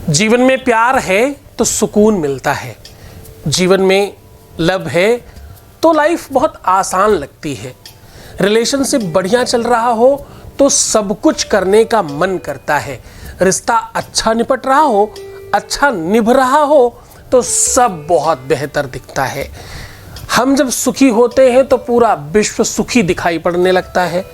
जीवन में प्यार है तो सुकून मिलता है, जीवन में लव है तो लाइफ बहुत आसान लगती है। रिलेशनशिप बढ़िया चल रहा हो तो सब कुछ करने का मन करता है। रिश्ता अच्छा निपट रहा हो, अच्छा निभ रहा हो तो सब बहुत बेहतर दिखता है। हम जब सुखी होते हैं तो पूरा विश्व सुखी दिखाई पड़ने लगता है,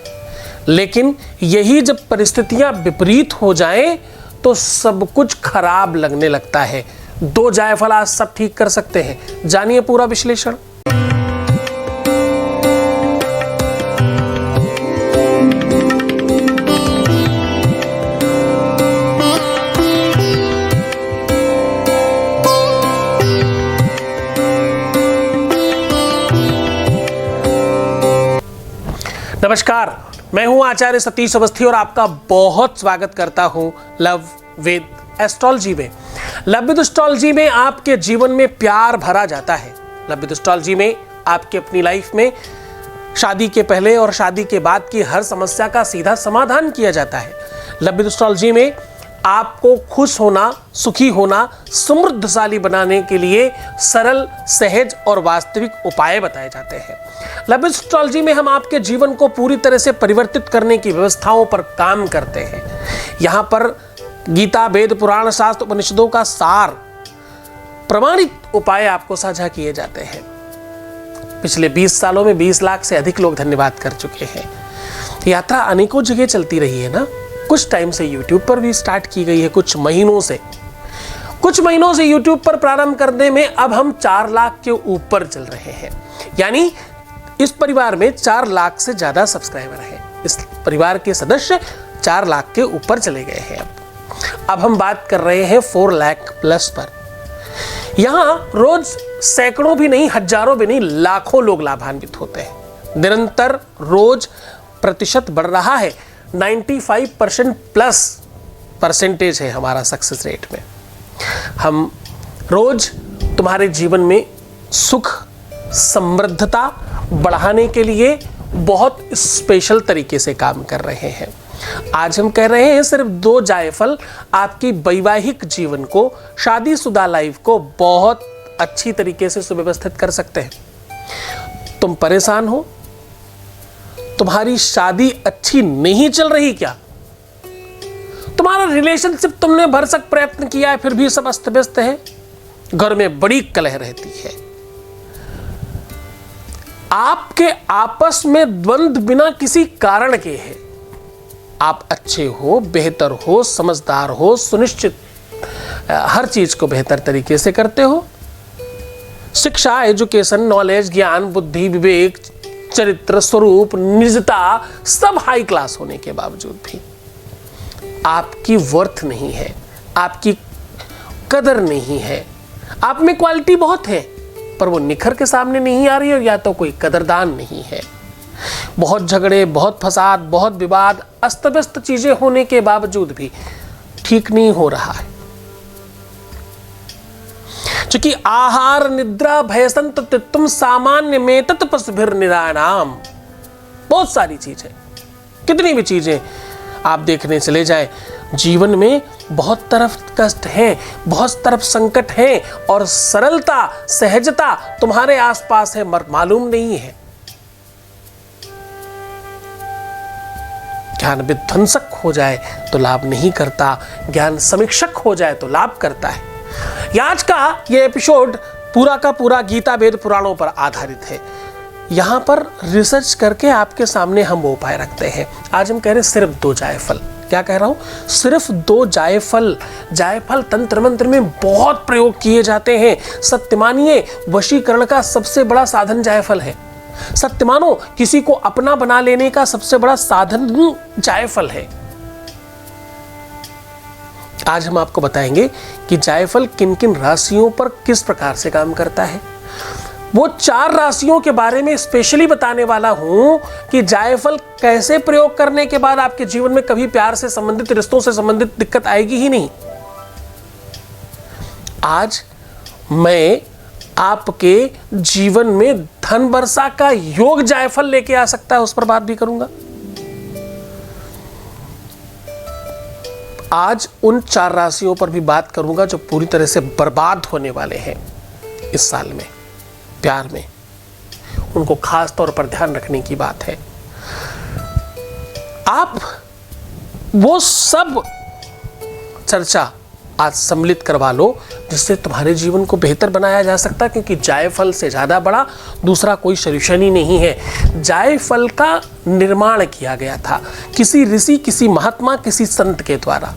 लेकिन यही जब परिस्थितियां विपरीत हो जाएं तो सब कुछ खराब लगने लगता है। 2 जायफल आज सब ठीक कर सकते हैं, जानिए पूरा विश्लेषण। नमस्कार, मैं हूं आचार्य सतीश अवस्थी और आपका बहुत स्वागत करता हूं लव विद एस्ट्रोलॉजी में। लव विद एस्ट्रोलॉजी में आपके जीवन में प्यार भरा जाता है। लव विद एस्ट्रोलॉजी में आपके अपनी लाइफ में शादी के पहले और शादी के बाद की हर समस्या का सीधा समाधान किया जाता है। लव विद एस्ट्रोलॉजी में आपको खुश होना, सुखी होना, समृद्धशाली बनाने के लिए सरल, सहज और वास्तविक उपाय बताए जाते हैं। लव विद एस्ट्रोलॉजी में हम आपके जीवन को पूरी तरह से परिवर्तित करने की व्यवस्थाओं पर काम करते हैं। यहाँ पर गीता, वेद, पुराण, शास्त्र, उपनिषदों का सार, प्रमाणित उपाय आपको साझा किए जाते हैं। पिछले 20 सालों में 20 लाख से अधिक लोग धन्यवाद कर चुके हैं। यात्रा अनेकों जगह चलती रही है ना। कुछ टाइम से YouTube पर भी स्टार्ट की गई है, कुछ महीनों से YouTube पर प्रारंभ करने में अब हम 4 लाख के ऊपर चल रहे हैं। यानी इस परिवार में 4 लाख से ज्यादा सब्सक्राइबर हैं। इस परिवार के सदस्य 4 लाख के ऊपर चले गए हैं। अब हम बात कर रहे हैं 4 लाख प्लस पर। यहां रोज सैकड़ों भी नहीं, हजारों भी नहीं, लाखों लोग लाभान्वित होते हैं। निरंतर रोज प्रतिशत बढ़ रहा है। 95% प्लस परसेंटेज है हमारा सक्सेस रेट में। हम रोज तुम्हारे जीवन में सुख, समृद्धता बढ़ाने के लिए बहुत स्पेशल तरीके से काम कर रहे हैं। आज हम कह रहे हैं सिर्फ 2 जायफल आपकी वैवाहिक जीवन को, शादीशुदा लाइफ को बहुत अच्छी तरीके से सुव्यवस्थित कर सकते हैं। तुम परेशान हो, तुम्हारी शादी अच्छी नहीं चल रही क्या? तुम्हारा रिलेशनशिप तुमने भरसक प्रयत्न किया है फिर भी सब अस्त व्यस्त है। घर में बड़ी कलह रहती है। आपके आपस में द्वंद्व बिना किसी कारण के है। आप अच्छे हो, बेहतर हो, समझदार हो, सुनिश्चित हर चीज को बेहतर तरीके से करते हो। शिक्षा, एजुकेशन, नॉलेज, ज्ञान, बुद्धि, विवेक, चरित्र, स्वरूप, निजता सब हाई क्लास होने के बावजूद भी आपकी वर्थ नहीं है, आपकी कदर नहीं है। आप में क्वालिटी बहुत है पर वो निखर के सामने नहीं आ रही और या तो कोई कदरदान नहीं है। बहुत झगड़े, बहुत फसाद, बहुत विवाद, अस्त व्यस्त चीजें होने के बावजूद भी ठीक नहीं हो रहा है। क्योंकि आहार, निद्रा, भयसंत तित्तम सामान्य में तत्पस्भिर निरानाम, बहुत सारी चीजें, कितनी भी चीजें आप देखने चले जाएं, जीवन में बहुत तरफ कष्ट हैं, बहुत तरफ संकट हैं और सरलता, सहजता तुम्हारे आसपास है मगर मालूम नहीं है। ज्ञान विध्वंसक हो जाए तो लाभ नहीं करता, ज्ञान समीक्षक हो जाए तो लाभ करता है। आज का ये एपिसोड पूरा का पूरा गीता, वेद, पुराणों पर आधारित है। यहां पर रिसर्च करके आपके सामने हम वो उपाय रखते हैं। आज हम कह रहे हैं सिर्फ 2 जायफल। क्या कह रहा हूं? सिर्फ 2 जायफल। जायफल तंत्र मंत्र में बहुत प्रयोग किए जाते हैं। सत्य मानिए, वशीकरण का सबसे बड़ा साधन जायफल है। सत्य मानो, किसी को अपना बना लेने का सबसे बड़ा साधन जायफल है। आज हम आपको बताएंगे कि जायफल किन किन राशियों पर किस प्रकार से काम करता है। वो 4 राशियों के बारे में स्पेशली बताने वाला हूं कि जायफल कैसे प्रयोग करने के बाद आपके जीवन में कभी प्यार से संबंधित, रिश्तों से संबंधित दिक्कत आएगी ही नहीं। आज मैं आपके जीवन में धन वर्षा का योग जायफल लेके आ सकता है, उस पर बात भी करूंगा। आज उन 4 राशियों पर भी बात करूंगा जो पूरी तरह से बर्बाद होने वाले हैं इस साल में प्यार में। उनको खास तौर पर ध्यान रखने की बात है। आप वो सब चर्चा आज सम्मिलित करवा लो जिससे तुम्हारे जीवन को बेहतर बनाया जा सकता है, क्योंकि जायफल से ज़्यादा बड़ा दूसरा कोई सॉल्यूशन ही नहीं है। जायफल का निर्माण किया गया था किसी ऋषि, किसी महात्मा, किसी संत के द्वारा।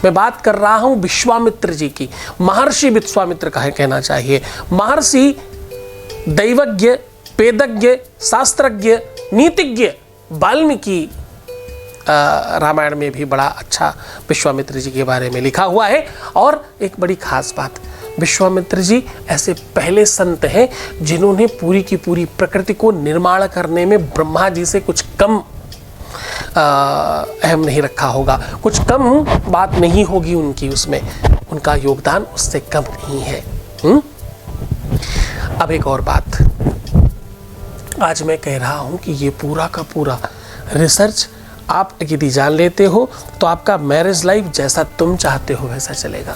मैं बात कर रहा हूं विश्वामित्र जी की, महर्षि विश्वामित्र का है कहना चाहिए। महर्षि दैवज्ञ, वेदज्ञ, शास्त्रज्ञ, नीतिज्ञ वाल्मीकि रामायण में भी बड़ा अच्छा विश्वामित्र जी के बारे में लिखा हुआ है। और एक बड़ी खास बात, विश्वामित्र जी ऐसे पहले संत हैं जिन्होंने पूरी की पूरी प्रकृति को निर्माण करने में ब्रह्मा जी से कुछ कम अहम नहीं रखा होगा, कुछ कम बात नहीं होगी उनकी, उसमें उनका योगदान उससे कम नहीं है। अब एक और बात, आज मैं कह रहा हूं कि ये पूरा का पूरा रिसर्च आप यदि जान लेते हो तो आपका मैरिज लाइफ जैसा तुम चाहते हो वैसा चलेगा।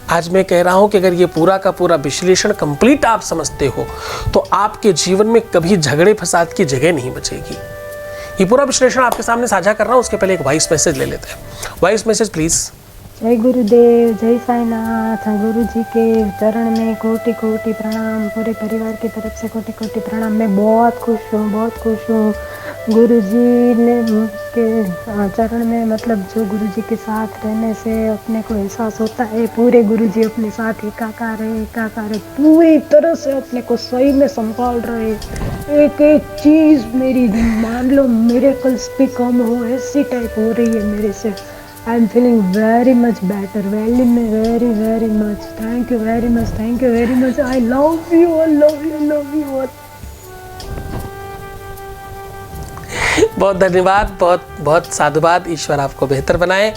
आज मैं कह रहा हूं कि अगर ये पूरा का पूरा विश्लेषण कंप्लीट आप समझते हो तो आपके जीवन में कभी झगड़े फसाद की जगह नहीं बचेगी। ये पूरा विश्लेषण आपके सामने साझा कर रहा हूं, उसके पहले एक वॉइस मैसेज ले लेते हैं। Voice message please. जय गुरुदेव, जय साईनाथ। गुरु जी के चरण में कोटि कोटि प्रणाम, पूरे परिवार की तरफ से कोटि कोटि प्रणाम। मैं बहुत खुश हूँ गुरु जी ने के चरण में, मतलब जो गुरु जी के साथ रहने से अपने को एहसास होता है पूरे गुरु जी अपने साथ एकाकार है, पूरी तरह से अपने को सही में संभाल रहे। एक एक चीज़ मेरी मान लो मिरेकल्स भी कम हो ऐसी टाइप हो रही है मेरे से। I am feeling very much better, very much. Thank you very much. I love you all. बहुत धन्यवाद, बहुत साधुवाद। ईश्वर आपको बेहतर बनाए।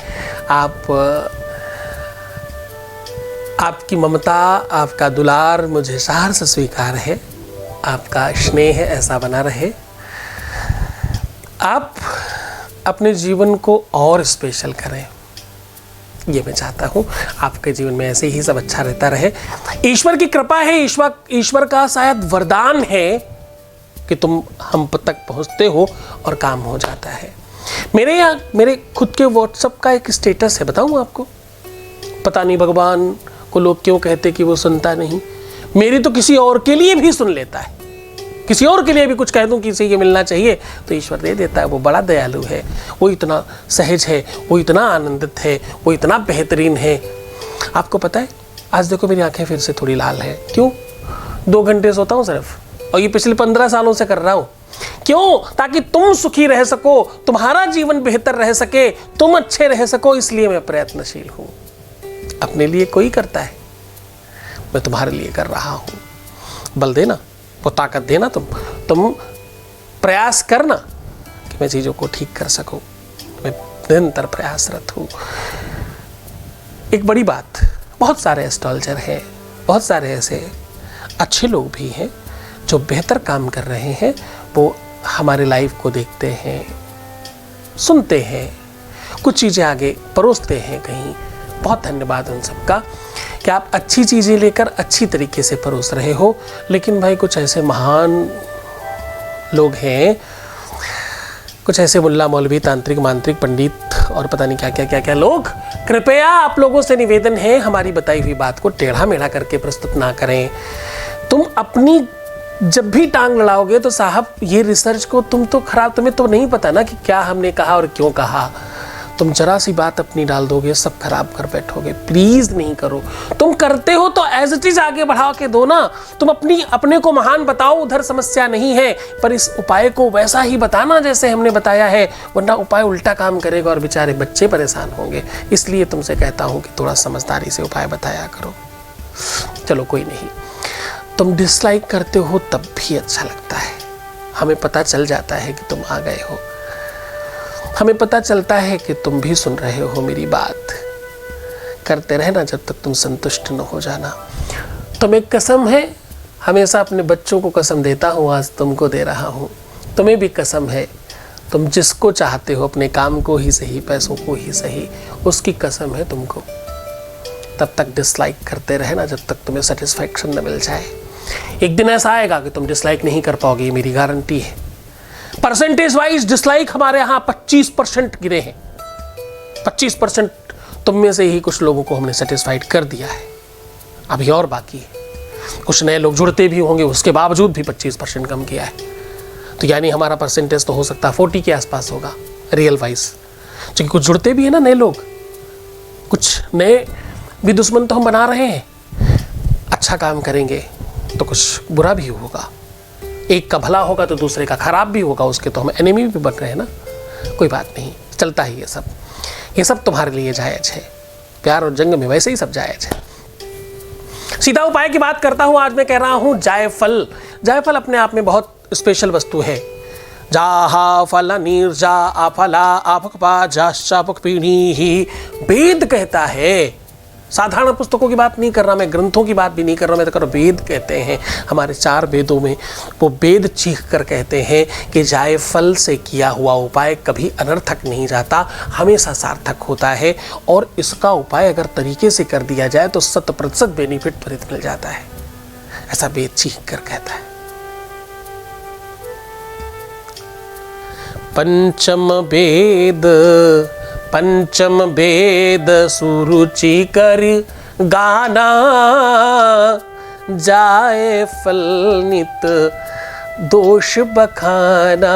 आपकी ममता, आपका दुलार मुझे सहर्ष स्वीकार है। आपका स्नेह ऐसा बना रहे। आप अपने जीवन को और स्पेशल करें, ये मैं चाहता हूँ। आपके जीवन में ऐसे ही सब अच्छा रहता रहे। ईश्वर की कृपा है, ईश्वर का शायद वरदान है कि तुम हम तक पहुँचते हो और काम हो जाता है। मेरे खुद के व्हाट्सएप का एक स्टेटस है, बताऊँ आपको। पता नहीं भगवान को लोग क्यों कहते कि वो सुनता नहीं, मेरी तो किसी और के लिए भी सुन लेता है। किसी और के लिए भी कुछ कह दूं किसी के मिलना चाहिए तो ईश्वर दे देता है। वो बड़ा दयालु है, वो इतना सहज है, वो इतना आनंदित है, वो इतना बेहतरीन है। आपको पता है, आज देखो मेरी आंखें फिर से थोड़ी लाल है। क्यों? 2 घंटे सोता हूँ सिर्फ, और ये पिछले 15 सालों से कर रहा हूँ। क्यों? ताकि तुम सुखी रह सको, तुम्हारा जीवन बेहतर रह सके, तुम अच्छे रह सको। इसलिए मैं प्रयत्नशील हूँ। अपने लिए कोई करता है, मैं तुम्हारे लिए कर रहा हूँ। बल देना, वो ताकत देना, तुम प्रयास करना कि मैं चीज़ों को ठीक कर सकूं। मैं निरंतर प्रयासरत हूँ। एक बड़ी बात, बहुत सारे एस्ट्रोलॉजर हैं, बहुत सारे ऐसे अच्छे लोग भी हैं जो बेहतर काम कर रहे हैं। वो हमारे लाइफ को देखते हैं, सुनते हैं, कुछ चीज़ें आगे परोसते हैं कहीं। बहुत धन्यवाद उन सबका कि आप अच्छी चीज़ें लेकर अच्छी तरीके से परोस रहे हो। लेकिन भाई कुछ ऐसे महान लोग हैं, कुछ ऐसे मुल्ला मौलवी, तांत्रिक, मांत्रिक, पंडित और पता नहीं क्या लोग, कृपया आप लोगों से निवेदन है, हमारी बताई हुई बात को टेढ़ा मेढ़ा करके प्रस्तुत ना करें। तुम अपनी जब भी टांग लड़ाओगे तो साहब ये रिसर्च को तुम्हें तो नहीं पता ना कि क्या हमने कहा और क्यों कहा। तुम जरा सी बात अपनी डाल दोगे, सब खराब कर बैठोगे। प्लीज नहीं करो। तुम करते हो तो एज इट इज आगे बढ़ा के दो ना। तुम अपने को महान बताओ, उधर समस्या नहीं है, पर इस उपाय को वैसा ही बताना जैसे हमने बताया है, वरना उपाय उल्टा काम करेगा और बेचारे बच्चे परेशान होंगे। इसलिए तुमसे कहता हूं कि थोड़ा समझदारी से उपाय बताया करो। चलो कोई नहीं, तुम डिसलाइक करते हो तब भी अच्छा लगता है। हमें पता चल जाता है कि तुम आ गए हो, हमें पता चलता है कि तुम भी सुन रहे हो मेरी बात। करते रहना जब तक तुम संतुष्ट न हो जाना। तुम्हें कसम है, हमेशा अपने बच्चों को कसम देता हूँ, आज तुमको दे रहा हूँ। तुम्हें भी कसम है, तुम जिसको चाहते हो, अपने काम को ही सही, पैसों को ही सही, उसकी कसम है तुमको। तब तक डिसलाइक करते रहे ना, जब तक तुम्हें सेटिस्फैक्शन न मिल जाए। एक दिन ऐसा आएगा कि तुम डिसलाइक नहीं कर पाओगे, ये मेरी गारंटी है। परसेंटेज वाइज डिसलाइक हमारे यहाँ 25% गिरे हैं। 25% तुम में से ही कुछ लोगों को हमने सेटिस्फाइड कर दिया है, अभी और बाकी है। कुछ नए लोग जुड़ते भी होंगे, उसके बावजूद भी 25% कम किया है। तो यानी हमारा परसेंटेज तो हो सकता है 40 के आसपास होगा रियल वाइज, क्योंकि कुछ जुड़ते भी है ना नए लोग, कुछ नए भी दुश्मन तो हम बना रहे हैं। अच्छा काम करेंगे तो कुछ बुरा भी होगा, एक का भला होगा तो दूसरे का खराब भी होगा, उसके तो हम एनिमी भी बन रहे हैं ना। कोई बात नहीं, चलता ही ये सब तुम्हारे लिए जायज है। प्यार और जंग में वैसे ही सब जायज है। सीधा उपाय की बात करता हूं। आज मैं कह रहा हूं जायफल। जायफल अपने आप में बहुत स्पेशल वस्तु है। जाहा फल निर्जा आफला आपकपा जाश्चापक पीढ़ी ही वेद कहता है। साधारण पुस्तकों की बात नहीं कर रहा मैं, ग्रंथों की बात भी नहीं कर रहा मैं, तो कर वेद कहते हैं। हमारे 4 वेदों में वो वेद चीख कर कहते हैं कि जायफल से किया हुआ उपाय कभी अनर्थक नहीं जाता, हमेशा सार्थक होता है। और इसका उपाय अगर तरीके से कर दिया जाए तो 100% बेनिफिट त्वरित मिल जाता है, ऐसा वेद चीख कर कहता है। पंचम वेद सुरुचि कर गाना, जायफल नित दोष बखाना।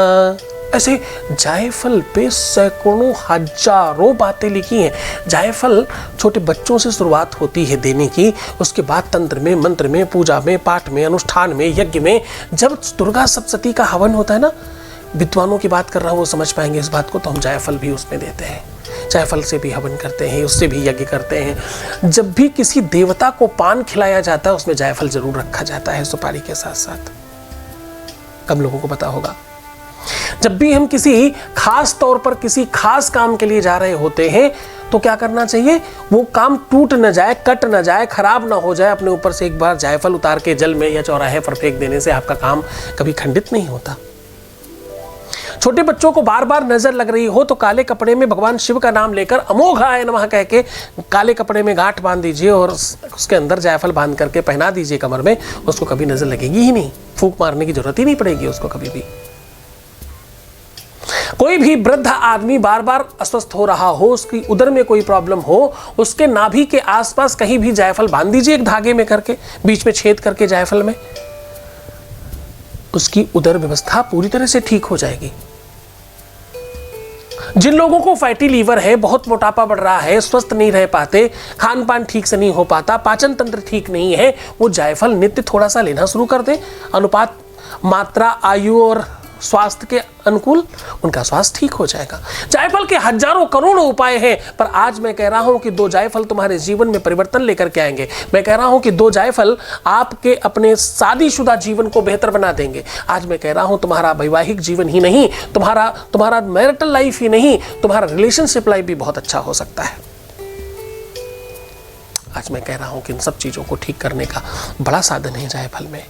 ऐसे जायफल पे सैकड़ों हजारों बातें लिखी हैं। जायफल छोटे बच्चों से शुरुआत होती है देने की, उसके बाद तंत्र में, मंत्र में, पूजा में, पाठ में, अनुष्ठान में, यज्ञ में। जब दुर्गा सप्तशती का हवन होता है ना, विद्वानों की बात कर रहा हूँ, वो समझ पाएंगे इस बात को, तो हम जायफल भी उसमें देते हैं। जायफल से भी हवन करते हैं, उससे भी यज्ञ करते हैं। जब भी किसी देवता को पान खिलाया जाता है उसमें जायफल जरूर रखा जाता है सुपारी के साथ साथ। कम लोगों को पता होगा। जब भी हम किसी खास तौर पर किसी खास काम के लिए जा रहे होते हैं तो क्या करना चाहिए, वो काम टूट न जाए, कट न जाए, खराब ना हो जाए, अपने ऊपर से एक बार जायफल उतार के जल में या चौराहे पर फेंक देने से आपका काम कभी खंडित नहीं होता। छोटे बच्चों को बार बार नजर लग रही हो तो काले कपड़े में भगवान शिव का नाम लेकर अमोघाय नमः कह के काले कपड़े में गांठ बांध दीजिए और उसके अंदर जायफल बांध करके पहना दीजिए कमर में, उसको कभी नजर लगेगी ही नहीं, फूंक मारने की जरूरत ही नहीं पड़ेगी उसको कभी भी। कोई भी वृद्ध आदमी बार बार अस्वस्थ हो रहा हो, उसकी उदर में कोई प्रॉब्लम हो, उसके नाभि के आसपास कहीं भी जायफल बांध दीजिए एक धागे में करके, बीच में छेद करके जायफल में, उसकी उदर व्यवस्था पूरी तरह से ठीक हो जाएगी। जिन लोगों को फैटी लीवर है, बहुत मोटापा बढ़ रहा है, स्वस्थ नहीं रह पाते, खान पान ठीक से नहीं हो पाता, पाचन तंत्र ठीक नहीं है, वो जायफल नित्य थोड़ा सा लेना शुरू कर दे। अनुपात, मात्रा, आयु और स्वास्थ्य के अनुकूल उनका स्वास्थ्य ठीक हो जाएगा। जायफल के हजारों करोड़ों उपाय हैं, पर आज मैं कह रहा हूं कि 2 जायफल तुम्हारे जीवन में परिवर्तन लेकर के आएंगे। मैं कह रहा हूं कि 2 जायफल आपके अपने शादीशुदा जीवन को बेहतर बना देंगे। आज मैं कह रहा हूं तुम्हारा वैवाहिक जीवन ही नहीं, तुम्हारा मैरिटल लाइफ ही नहीं, तुम्हारा रिलेशनशिप लाइफ भी बहुत अच्छा हो सकता है। आज मैं कह रहा हूं कि इन सब चीजों को ठीक करने का बड़ा साधन है जायफल में।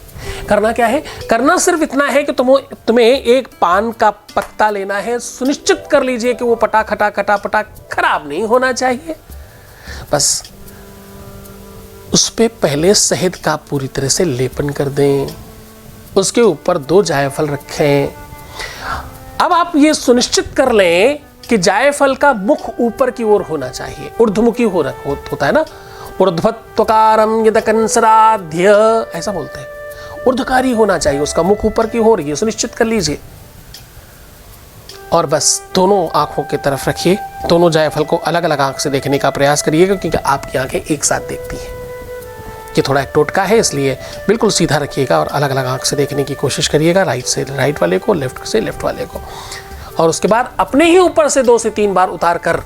करना क्या है? करना सिर्फ इतना है कि तुम्हें एक पान का पत्ता लेना है। सुनिश्चित कर लीजिए कि वो पटा खटा खराब नहीं होना चाहिए। बस उस पे पहले शहद का पूरी तरह से लेपन कर दें, उसके ऊपर 2 जायफल रखें। अब आप ये सुनिश्चित कर लें कि जायफल का मुख ऊपर की ओर होना चाहिए, ऊर्ध्वमुखी होता है ना, ऊर्ध्वत्वकारम यदकंसराध्य ऐसा बोलते हैं, ऊर्ध्वकारी होना चाहिए, उसका मुख ऊपर की ओर, ये सुनिश्चित कर लीजिए। और बस दोनों आंखों की तरफ रखिए, दोनों जायफल को अलग अलग आंख से देखने का प्रयास करिएगा, क्योंकि आपकी आंखें एक साथ देखती हैं। ये थोड़ा एक टोटका है, इसलिए बिल्कुल सीधा रखिएगा और अलग अलग आंख से देखने की कोशिश करिएगा, राइट से राइट वाले को, लेफ्ट से लेफ्ट वाले को। और उसके बाद अपने ही ऊपर से 2 से 3 बार उतार कर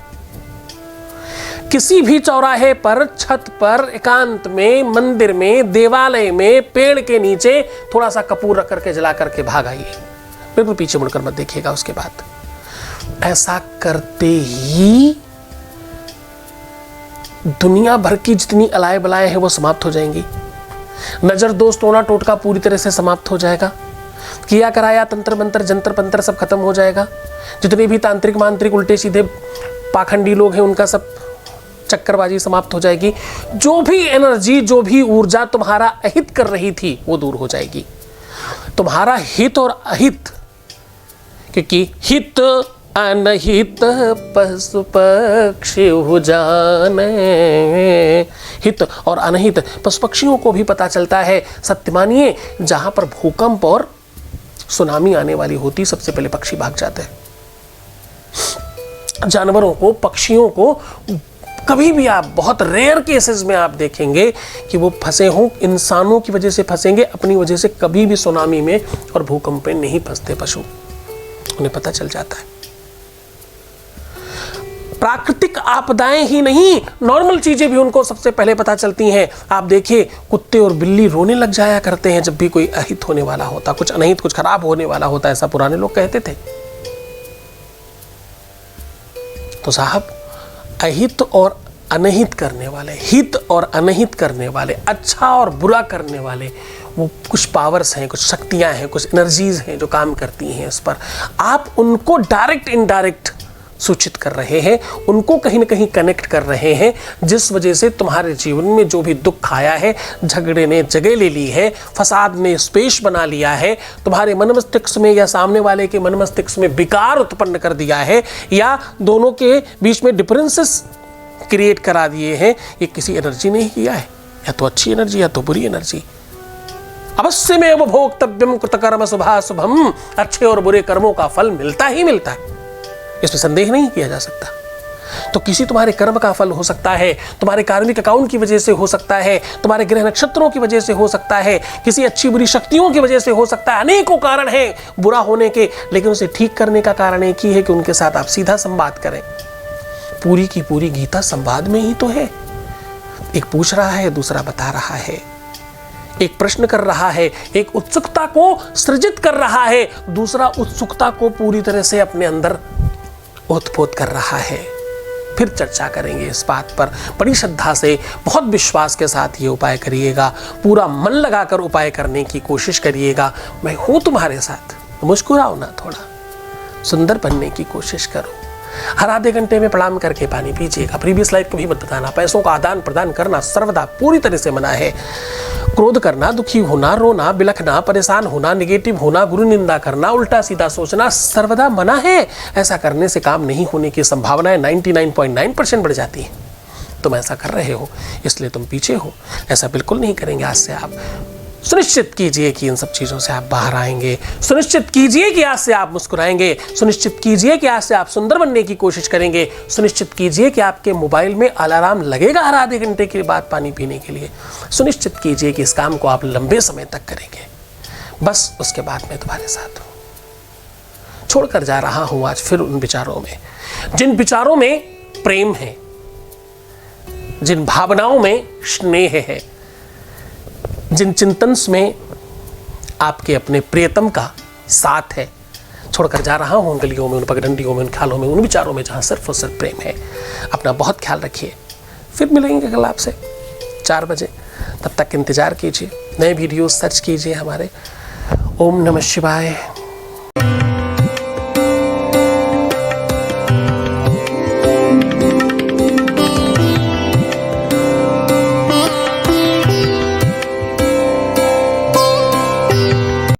किसी भी चौराहे पर, छत पर, एकांत में, मंदिर में, देवालय में, पेड़ के नीचे थोड़ा सा कपूर रख करके जला करके भाग आइए। बिल्कुल पीछे मुड़कर मत देखिएगा। उसके बाद ऐसा करते ही दुनिया भर की जितनी अलाय बलाएं हैं वो समाप्त हो जाएंगी। नजर दोष टोना टोटका पूरी तरह से समाप्त हो जाएगा। किया कराया तंत्र मंत्र जंतर पंत्र सब खत्म हो जाएगा। जितने भी तांत्रिक मांत्रिक उल्टे सीधे पाखंडी लोग हैं उनका सब चक्करबाजी समाप्त हो जाएगी। जो भी एनर्जी, जो भी ऊर्जा तुम्हारा अहित कर रही थी वो दूर हो जाएगी। तुम्हारा हित और अहित, क्योंकि हित अनहित पशु पक्षी हो जाने, हित और अनहित पशु पक्षियों को भी पता चलता है। सत्य मानिए, जहां पर भूकंप और सुनामी आने वाली होती, सबसे पहले पक्षी भाग जाते हैं। जानवरों को, पक्षियों को कभी भी आप, बहुत रेयर केसेस में आप देखेंगे कि वो फंसे हों, इंसानों की वजह से फंसेंगे, अपनी वजह से कभी भी सुनामी में और भूकंप में नहीं फंसते पशु, उन्हें पता चल जाता है। प्राकृतिक आपदाएं ही नहीं, नॉर्मल चीजें भी उनको सबसे पहले पता चलती हैं। आप देखिए, कुत्ते और बिल्ली रोने लग जाया करते हैं जब भी कोई अहित होने वाला होता, कुछ अनहित, कुछ खराब होने वाला होता, ऐसा पुराने लोग कहते थे। तो साहब, अहित और अनहित करने वाले, हित और अनहित करने वाले, अच्छा और बुरा करने वाले, वो कुछ पावर्स हैं, कुछ शक्तियां हैं, कुछ एनर्जीज हैं जो काम करती हैं इस पर। आप उनको डायरेक्ट इनडायरेक्ट सूचित कर रहे हैं, उनको कहीं ना कहीं कनेक्ट कर रहे हैं, जिस वजह से तुम्हारे जीवन में जो भी दुख आया है, झगड़े ने जगह ले ली है, फसाद ने स्पेस बना लिया है, तुम्हारे मन मस्तिष्क में या सामने वाले के मन मस्तिष्क में विकार उत्पन्न कर दिया है, या दोनों के बीच में डिफरेंसेस क्रिएट करा दिए हैं, ये किसी एनर्जी ने ही किया है, या तो अच्छी एनर्जी या तो बुरी एनर्जी। अवश्य में उपभोक्तव्यम कृतकर्म शुभाशुभम, अच्छे और बुरे कर्मों का फल मिलता ही मिलता है, इसमें संदेह नहीं किया जा सकता। तो किसी तुम्हारे कर्म का फल हो सकता है, तुम्हारे कार्मिक अकाउंट की वजह से हो सकता है, तुम्हारे ग्रह नक्षत्रों की वजह से हो सकता है, किसी अच्छी बुरी शक्तियों की वजह से हो सकता है। अनेकों कारण हैं बुरा होने के, लेकिन उसे ठीक करने का कारण एक ही है कि उनके साथ आप सीधा संवाद करें। पूरी की पूरी गीता संवाद में ही तो है। एक पूछ रहा है, दूसरा बता रहा है, एक प्रश्न कर रहा है, एक उत्सुकता को सृजित कर रहा है, दूसरा उत्सुकता को पूरी तरह से अपने अंदर ओतप्रोत कर रहा है। फिर चर्चा करेंगे इस बात पर। बड़ी श्रद्धा से, बहुत विश्वास के साथ ये उपाय करिएगा, पूरा मन लगाकर उपाय करने की कोशिश करिएगा। मैं हूं तुम्हारे साथ, मुस्कुराओ ना, थोड़ा सुंदर बनने की कोशिश करो। हर आधे घंटे में प्रणाम करके पानी पीजिएगा। प्रीवियस लाइफ कभी मत बताना। पैसों का आदान प्रदान करना सर्वदा पूरी तरह से मना है। क्रोध करना, दुखी होना, रोना, बिलखना, परेशान होना, नेगेटिव होना, गुरु निंदा करना, उल्टा सीधा सोचना सर्वदा मना है। ऐसा करने से काम नहीं होने की संभावनाएं 99.9% बढ़ जाती है। तुम ऐसा कर रहे हो, इसलिए तुम पीछे हो। ऐसा बिल्कुल नहीं करेंगे। आज से आप सुनिश्चित कीजिए कि इन सब चीज़ों से आप बाहर आएंगे। सुनिश्चित कीजिए कि आज से आप मुस्कुराएंगे। सुनिश्चित कीजिए कि आज से आप सुंदर बनने की कोशिश करेंगे। सुनिश्चित कीजिए कि आपके मोबाइल में अलार्म लगेगा हर आधे घंटे के बाद पानी पीने के लिए। सुनिश्चित कीजिए कि इस काम को आप लंबे समय तक करेंगे। बस उसके बाद मैं तुम्हारे साथ हूँ। छोड़कर जा रहा हूँ आज फिर उन विचारों में, जिन विचारों में प्रेम है, जिन भावनाओं में स्नेह है, जिन चिंतन्स में आपके अपने प्रियतम का साथ है। छोड़कर जा रहा हूँ उन गलियों में, उन पगडंडियों में, उन ख्यालों में, उन विचारों में जहाँ सिर्फ और सिर्फ प्रेम है। अपना बहुत ख्याल रखिए। फिर मिलेंगे कल आपसे 4 बजे। तब तक इंतज़ार कीजिए, नए वीडियो सर्च कीजिए हमारे। ओम नमः शिवाय।